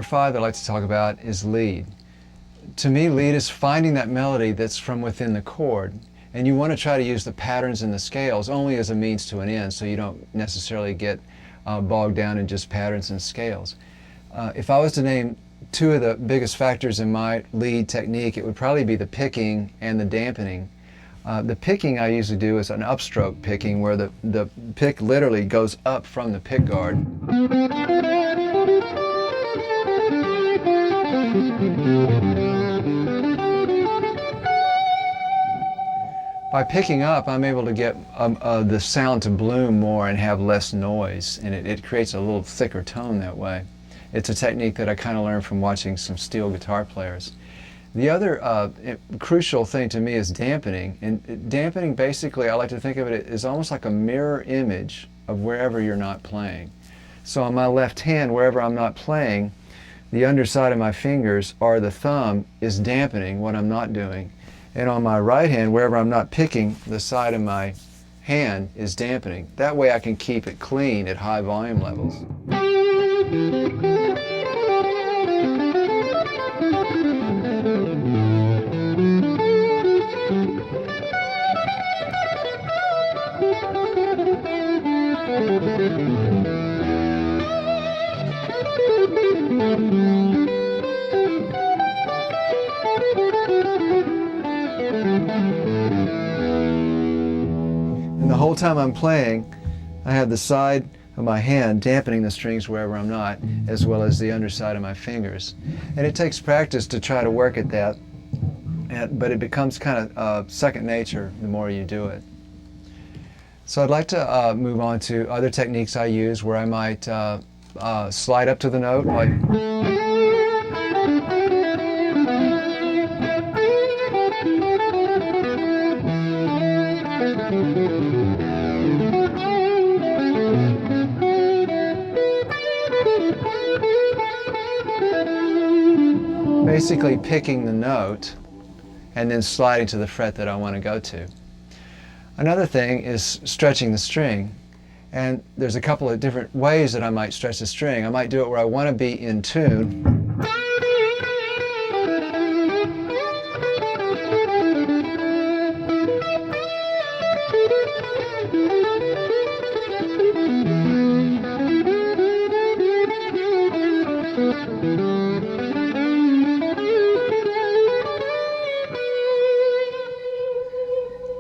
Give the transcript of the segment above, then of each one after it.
number 5 that I like to talk about is lead. To me, lead is finding that melody that's from within the chord. And you want to try to use the patterns and the scales only as a means to an end, so you don't necessarily get bogged down in just patterns and scales. If I was to name 2 of the biggest factors in my lead technique, it would probably be the picking and the dampening. The picking I usually do is an upstroke picking, where the pick literally goes up from the pick guard. By picking up, I'm able to get the sound to bloom more and have less noise, and it creates a little thicker tone that way. It's a technique that I kind of learned from watching some steel guitar players. The other crucial thing to me is dampening. And dampening, basically, I like to think of it as almost like a mirror image of wherever you're not playing. So on my left hand, wherever I'm not playing, the underside of my fingers or the thumb is dampening what I'm not doing. And on my right hand, wherever I'm not picking, the side of my hand is dampening. That way I can keep it clean at high volume levels. And the whole time I'm playing, I have the side of my hand dampening the strings wherever I'm not, as well as the underside of my fingers. And it takes practice to try to work at that, but it becomes kind of second nature the more you do it. So I'd like to move on to other techniques I use where I might slide up to the note, like basically picking the note and then sliding to the fret that I want to go to. Another thing is stretching the string, and there's a couple of different ways that I might stretch the string. I might do it where I want to be in tune.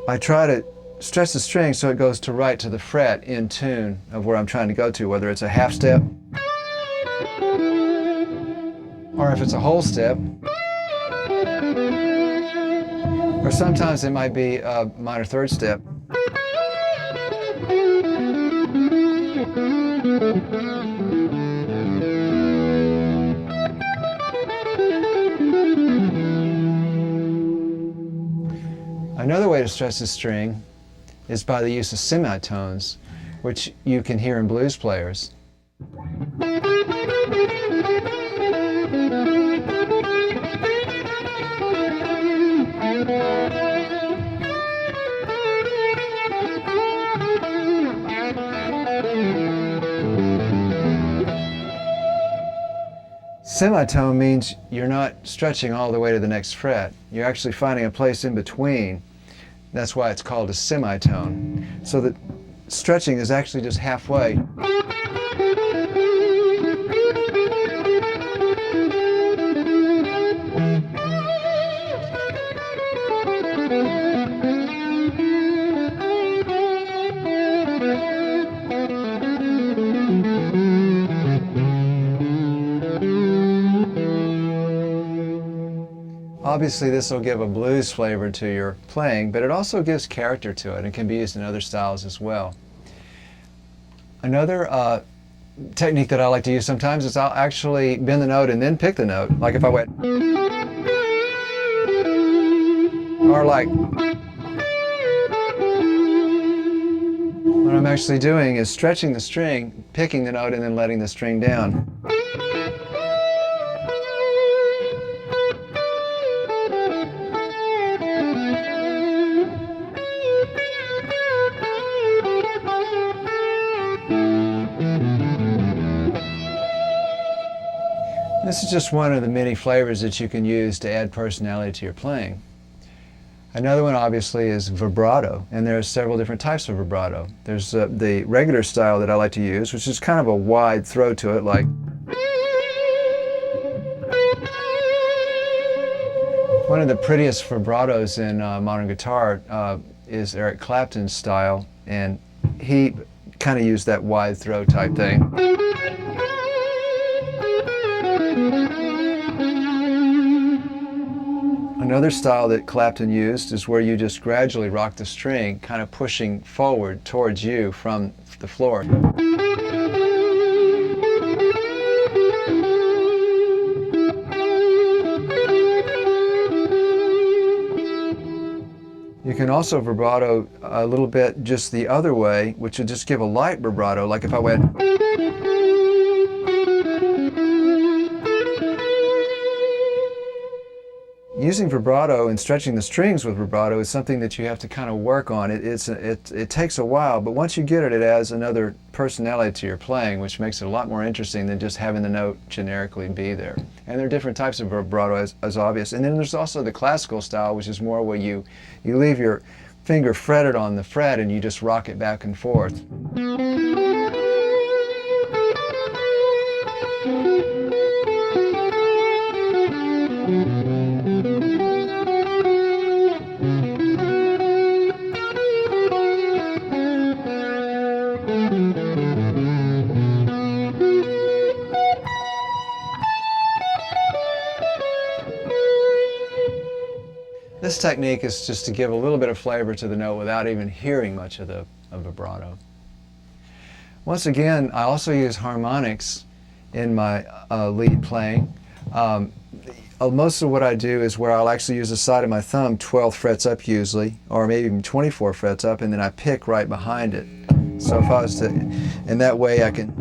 I try to stretch the string so it goes to right to the fret in tune of where I'm trying to go to, whether it's a half step or if it's a whole step, or sometimes it might be a minor third step. Another way to stretch the string is by the use of semitones, which you can hear in blues players. Semitone means you're not stretching all the way to the next fret. You're actually finding a place in between. That's why it's called a semitone. So the stretching is actually just halfway. Obviously this will give a blues flavor to your playing, but it also gives character to it and can be used in other styles as well. Another technique that I like to use sometimes is I'll actually bend the note and then pick the note. Like if I went, or like, what I'm actually doing is stretching the string, picking the note, and then letting the string down. This is just one of the many flavors that you can use to add personality to your playing. Another one obviously is vibrato, and there are several different types of vibrato. There's the regular style that I like to use, which is kind of a wide throw to it, like. One of the prettiest vibratos in modern guitar is Eric Clapton's style, and he kind of used that wide throw type thing. Another style that Clapton used is where you just gradually rock the string, kind of pushing forward towards you from the floor. You can also vibrato a little bit just the other way, which would just give a light vibrato, like if I went. Using vibrato and stretching the strings with vibrato is something that you have to kind of work on. It takes a while, but once you get it, it adds another personality to your playing, which makes it a lot more interesting than just having the note generically be there. And there are different types of vibrato, as obvious. And then there's also the classical style, which is more where you leave your finger fretted on the fret and you just rock it back and forth. This technique is just to give a little bit of flavor to the note without even hearing much of the vibrato. Once again, I also use harmonics in my lead playing. Most of what I do is where I'll actually use the side of my thumb 12 frets up usually, or maybe even 24 frets up, and then I pick right behind it. So if I was to, in that way I can.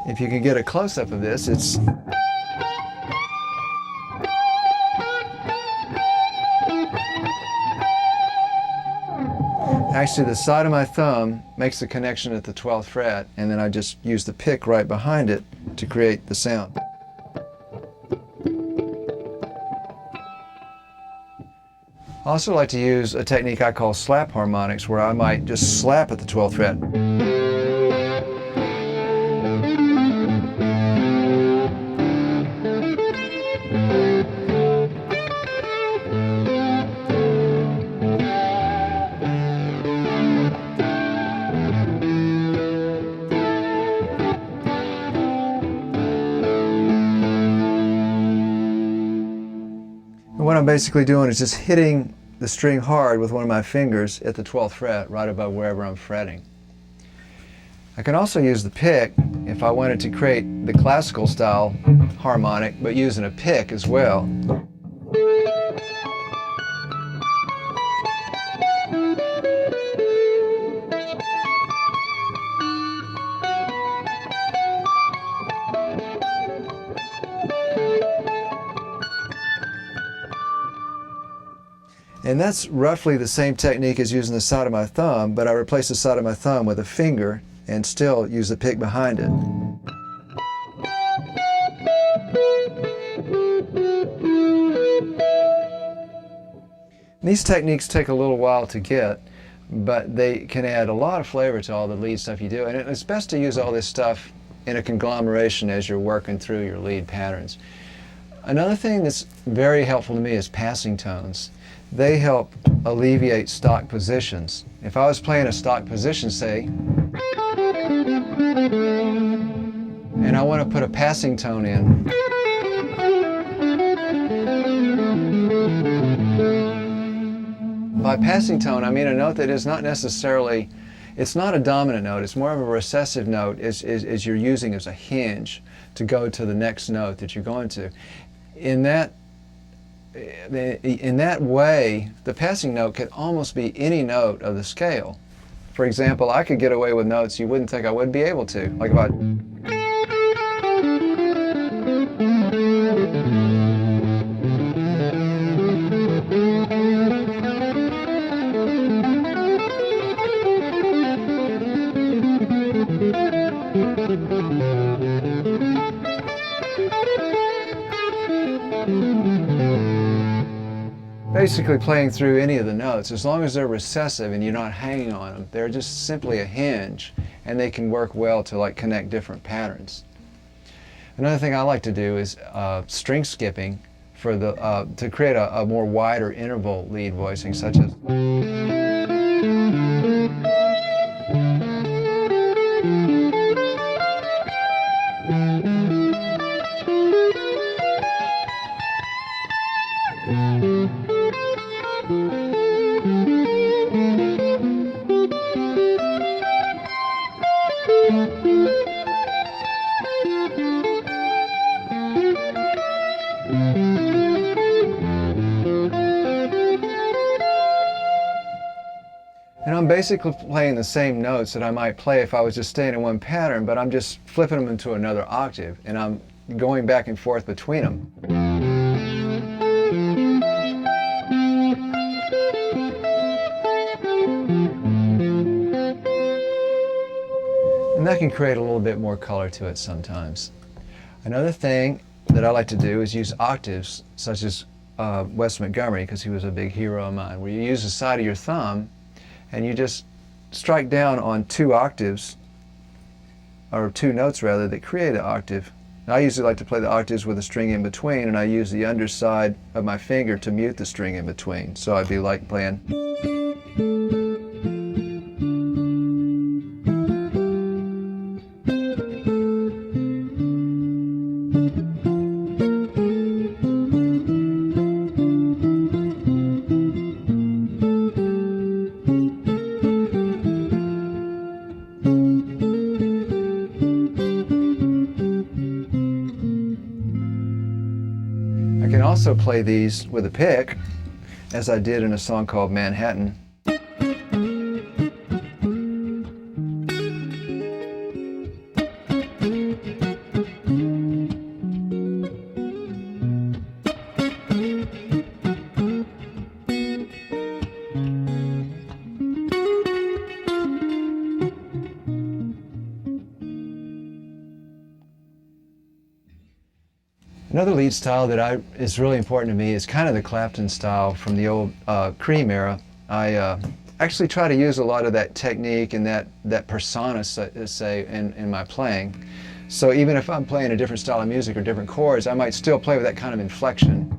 If you can get a close-up of this, it's. Actually, the side of my thumb makes the connection at the 12th fret, and then I just use the pick right behind it to create the sound. I also like to use a technique I call slap harmonics, where I might just slap at the 12th fret. What I'm basically doing is just hitting the string hard with one of my fingers at the 12th fret, right above wherever I'm fretting. I can also use the pick if I wanted to create the classical style harmonic, but using a pick as well. And that's roughly the same technique as using the side of my thumb, but I replace the side of my thumb with a finger and still use the pick behind it. These techniques take a little while to get, but they can add a lot of flavor to all the lead stuff you do. And it's best to use all this stuff in a conglomeration as you're working through your lead patterns. Another thing that's very helpful to me is passing tones. They help alleviate stock positions. If I was playing a stock position, say, and I want to put a passing tone in, by passing tone I mean a note that is not necessarily, it's not a dominant note, it's more of a recessive note as you're using as a hinge to go to the next note that you're going to. In that way, the passing note could almost be any note of the scale. For example, I could get away with notes you wouldn't think I would be able to. Like if I... basically playing through any of the notes. As long as they're recessive and you're not hanging on them, they're just simply a hinge, and they can work well to like connect different patterns. Another thing I like to do is string skipping for the to create a more wider interval lead voicing, such as. And I'm basically playing the same notes that I might play if I was just staying in one pattern, but I'm just flipping them into another octave, and I'm going back and forth between them. And that can create a little bit more color to it sometimes. Another thing that I like to do is use octaves, such as Wes Montgomery, because he was a big hero of mine, where you use the side of your thumb and you just strike down on two octaves, or two notes rather, that create an octave. I usually like to play the octaves with a string in between, and I use the underside of my finger to mute the string in between. So I'd be like playing. I can also play these with a pick, as I did in a song called Manhattan. Another lead style that is really important to me is kind of the Clapton style from the old Cream era. I actually try to use a lot of that technique and that persona, say, in my playing. So even if I'm playing a different style of music or different chords, I might still play with that kind of inflection.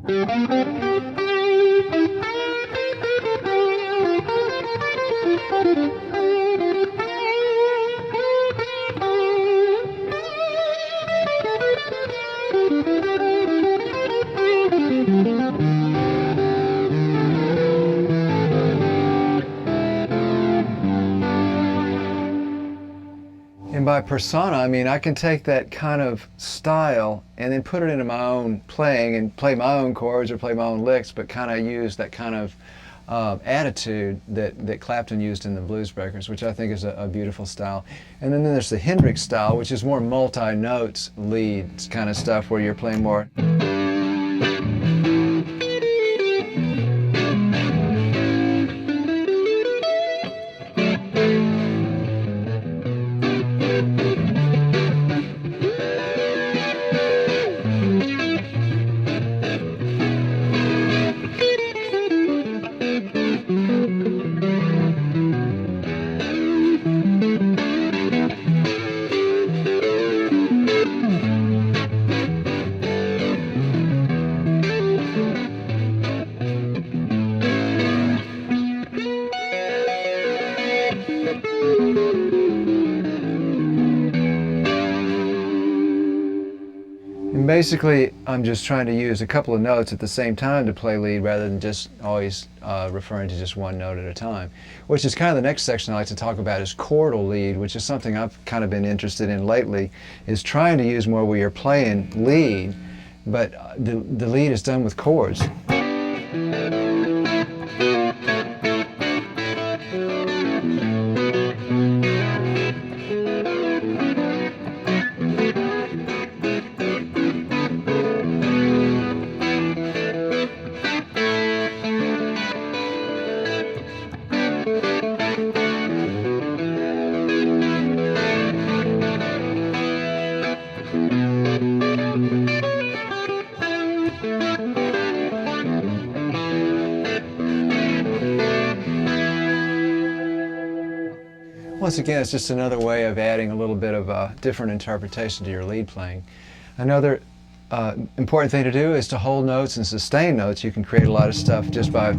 And by persona, I mean I can take that kind of style and then put it into my own playing and play my own chords or play my own licks, but kind of use that kind of attitude that Clapton used in the Blues Breakers, which I think is a beautiful style. And then there's the Hendrix style, which is more multi-notes leads kind of stuff, where you're playing more. And basically, I'm just trying to use a couple of notes at the same time to play lead, rather than just always referring to just one note at a time. Which is kind of the next section I like to talk about, is chordal lead, which is something I've kind of been interested in lately, is trying to use more where you're playing lead, but the lead is done with chords. once again, it's just another way of adding a little bit of a different interpretation to your lead playing. Another important thing to do is to hold notes and sustain notes. You can create a lot of stuff just by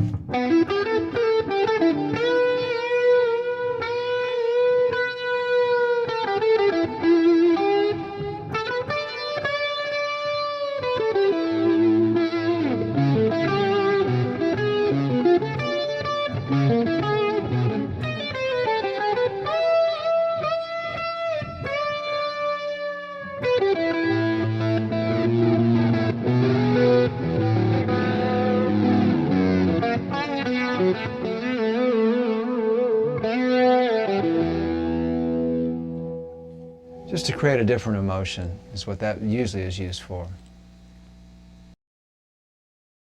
just to create a different emotion is what that usually is used for.